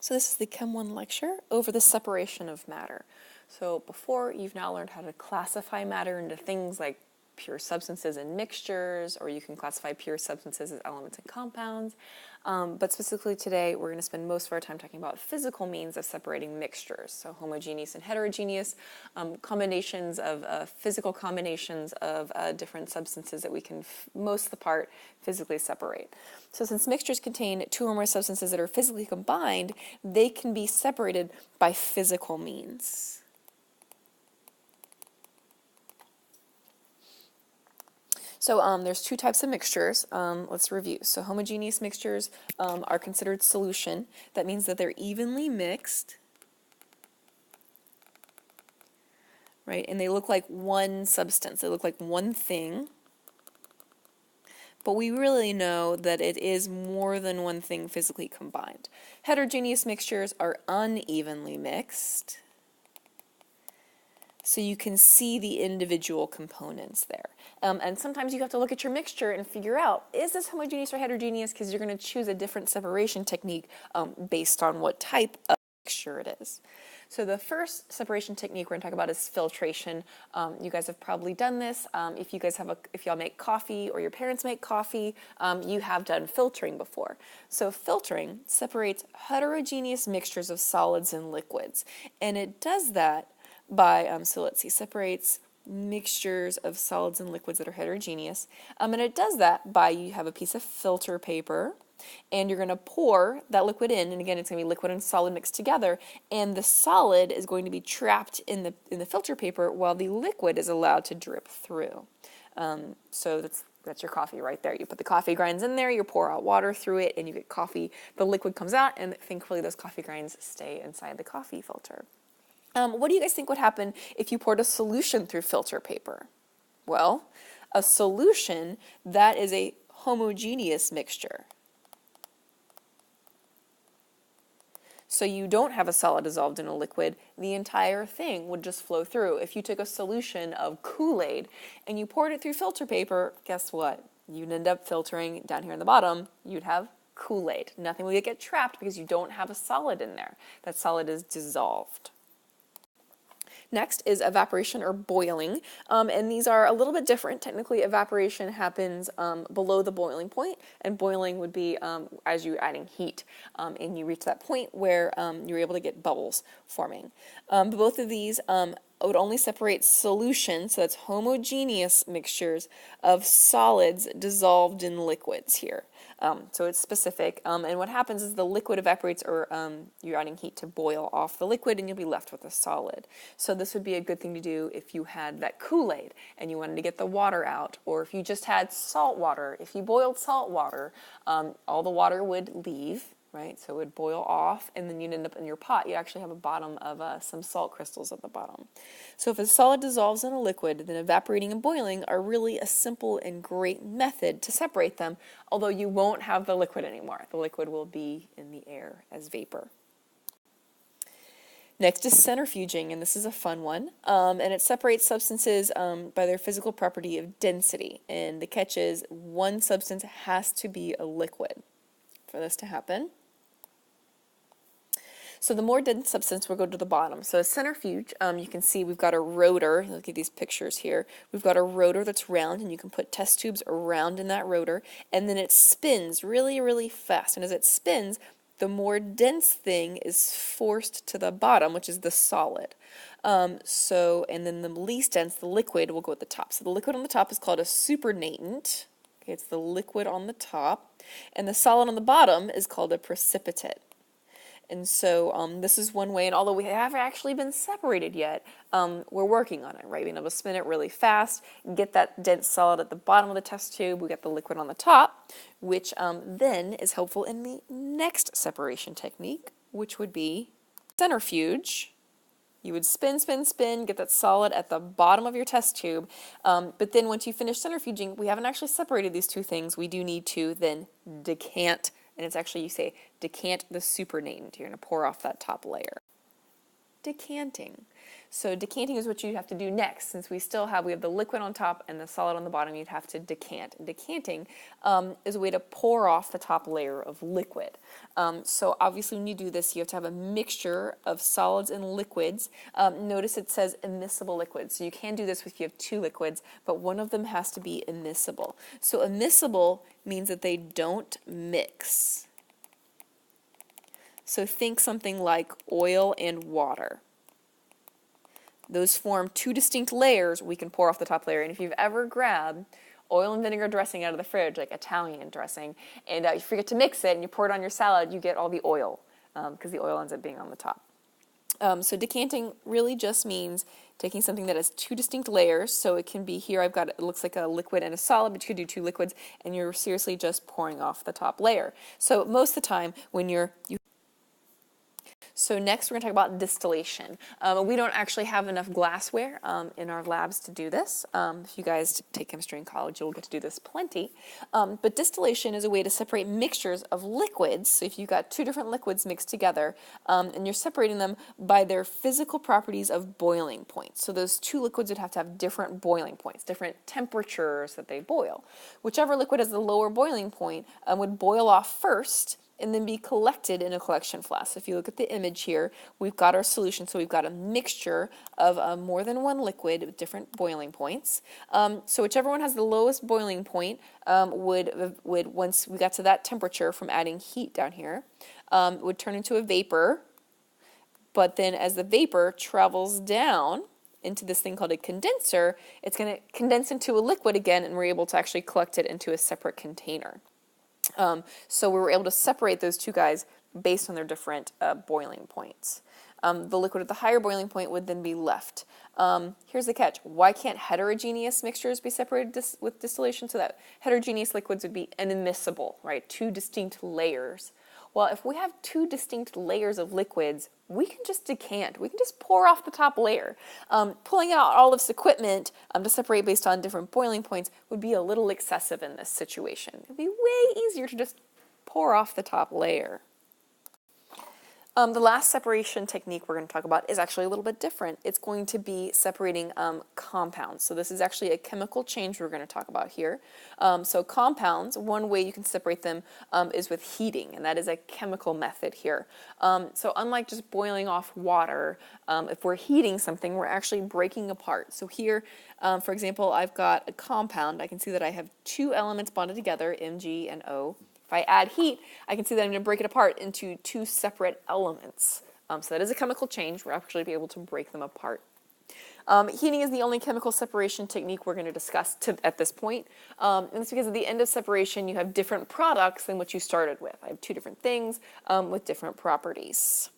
So this is the Chem 1 lecture over the separation of matter. So before, you've now learned how to classify matter into things like pure substances and mixtures, or you can classify pure substances as elements and compounds. But specifically today, we're going to spend most of our time talking about physical means of separating mixtures. So homogeneous and heterogeneous combinations of physical combinations of different substances that we can most of the part physically separate. So since mixtures contain two or more substances that are physically combined, they can be separated by physical means. So there's two types of mixtures. Let's review. So homogeneous mixtures are considered solution. That means that they're evenly mixed, right? And they look like one substance. They look like one thing. But we really know that it is more than one thing physically combined. Heterogeneous mixtures are unevenly mixed. So you can see the individual components there. And sometimes you have to look at your mixture and figure out, is this homogeneous or heterogeneous? Because you're going to choose a different separation technique based on what type of mixture it is. So the first separation technique we're going to talk about is filtration. You guys have probably done this. If y'all make coffee or your parents make coffee, you have done filtering before. So filtering separates heterogeneous mixtures of solids and liquids. And it does that by, separates mixtures of solids and liquids that are heterogeneous. And it does that by, you have a piece of filter paper, and you're going to pour that liquid in, and again, it's going to be liquid and solid mixed together, and the solid is going to be trapped in the filter paper while the liquid is allowed to drip through. So that's your coffee right there. You put the coffee grinds in there, you pour out water through it, and you get coffee. The liquid comes out, and thankfully those coffee grinds stay inside the coffee filter. What do you guys think would happen if you poured a solution through filter paper? Well, a solution, that is a homogeneous mixture. So you don't have a solid dissolved in a liquid, the entire thing would just flow through. If you took a solution of Kool-Aid and you poured it through filter paper, guess what? You'd end up filtering down here in the bottom, you'd have Kool-Aid. Nothing will get trapped because you don't have a solid in there. That solid is dissolved. Next is evaporation or boiling, and these are a little bit different. Technically, evaporation happens below the boiling point, and boiling would be as you're adding heat, and you reach that point where you're able to get bubbles forming. But both of these would only separate solutions, so that's homogeneous mixtures of solids dissolved in liquids here. So it's specific, and what happens is the liquid evaporates, or you're adding heat to boil off the liquid, and you'll be left with a solid. So this would be a good thing to do if you had that Kool-Aid and you wanted to get the water out, or if you just had salt water. If you boiled salt water, all the water would leave, right? So it would boil off, and then you'd end up in your pot. You actually have a bottom of some salt crystals at the bottom. So if a solid dissolves in a liquid, then evaporating and boiling are really a simple and great method to separate them, although you won't have the liquid anymore. The liquid will be in the air as vapor. Next is centrifuging, and this is a fun one, and it separates substances by their physical property of density, and the catch is one substance has to be a liquid for this to happen. So the more dense substance will go to the bottom. So a centrifuge, you can see we've got a rotor. Look at these pictures here. We've got a rotor that's round, and you can put test tubes around in that rotor, and then it spins really, really fast. And as it spins, the more dense thing is forced to the bottom, which is the solid. And then the least dense, the liquid, will go at the top. So the liquid on the top is called a supernatant. Okay, it's the liquid on the top. And the solid on the bottom is called a precipitate. And so this is one way, and although we haven't actually been separated yet, we're working on it, right? Being able to spin it really fast, get that dense solid at the bottom of the test tube, we get the liquid on the top, which then is helpful in the next separation technique, which would be centrifuge. You would spin, spin, spin, get that solid at the bottom of your test tube, but then once you finish centrifuging, we haven't actually separated these two things. We do need to then decant. And it's actually, you say, decant the supernatant. You're going to pour off that top layer. Decanting. So decanting is what you have to do next. Since we have the liquid on top and the solid on the bottom, you'd have to decant. Decanting is a way to pour off the top layer of liquid. So obviously when you do this, you have to have a mixture of solids and liquids. Notice it says immiscible liquids. So you can do this if you have two liquids, but one of them has to be immiscible. So immiscible means that they don't mix. So think something like oil and water. Those form two distinct layers we can pour off the top layer. And if you've ever grabbed oil and vinegar dressing out of the fridge, like Italian dressing, and you forget to mix it and you pour it on your salad, you get all the oil because the oil ends up being on the top. So decanting really just means taking something that has two distinct layers. So it can be here, it looks like a liquid and a solid, but you could do two liquids, and you're seriously just pouring off the top layer. So most of the time when So next we're going to talk about distillation. We don't actually have enough glassware in our labs to do this. If you guys take chemistry in college, you'll get to do this plenty. But distillation is a way to separate mixtures of liquids. So if you've got two different liquids mixed together, and you're separating them by their physical properties of boiling points. So those two liquids would have to have different boiling points, different temperatures that they boil. Whichever liquid has the lower boiling point would boil off first, and then be collected in a collection flask. So if you look at the image here, we've got our solution. So we've got a mixture of more than one liquid with different boiling points. So whichever one has the lowest boiling point would once we got to that temperature from adding heat down here, would turn into a vapor. But then as the vapor travels down into this thing called a condenser, it's going to condense into a liquid again, and we're able to actually collect it into a separate container. So we were able to separate those two guys based on their different boiling points. The liquid at the higher boiling point would then be left. Here's the catch. Why can't heterogeneous mixtures be separated with distillation? So that heterogeneous liquids would be immiscible, right? Two distinct layers. Well, if we have two distinct layers of liquids, we can just decant. We can just pour off the top layer. Pulling out all of this equipment to separate based on different boiling points would be a little excessive in this situation. It would be way easier to just pour off the top layer. The last separation technique we're going to talk about is actually a little bit different. It's going to be separating compounds. So this is actually a chemical change we're going to talk about here. So compounds, one way you can separate them is with heating, and that is a chemical method here. So unlike just boiling off water, if we're heating something, we're actually breaking apart. So here, for example, I've got a compound. I can see that I have two elements bonded together, Mg and O. If I add heat, I can see that I'm going to break it apart into two separate elements. So that is a chemical change. We're actually be able to break them apart. Heating is the only chemical separation technique we're going to discuss at this point. And it's because at the end of separation, you have different products than what you started with. I have two different things with different properties.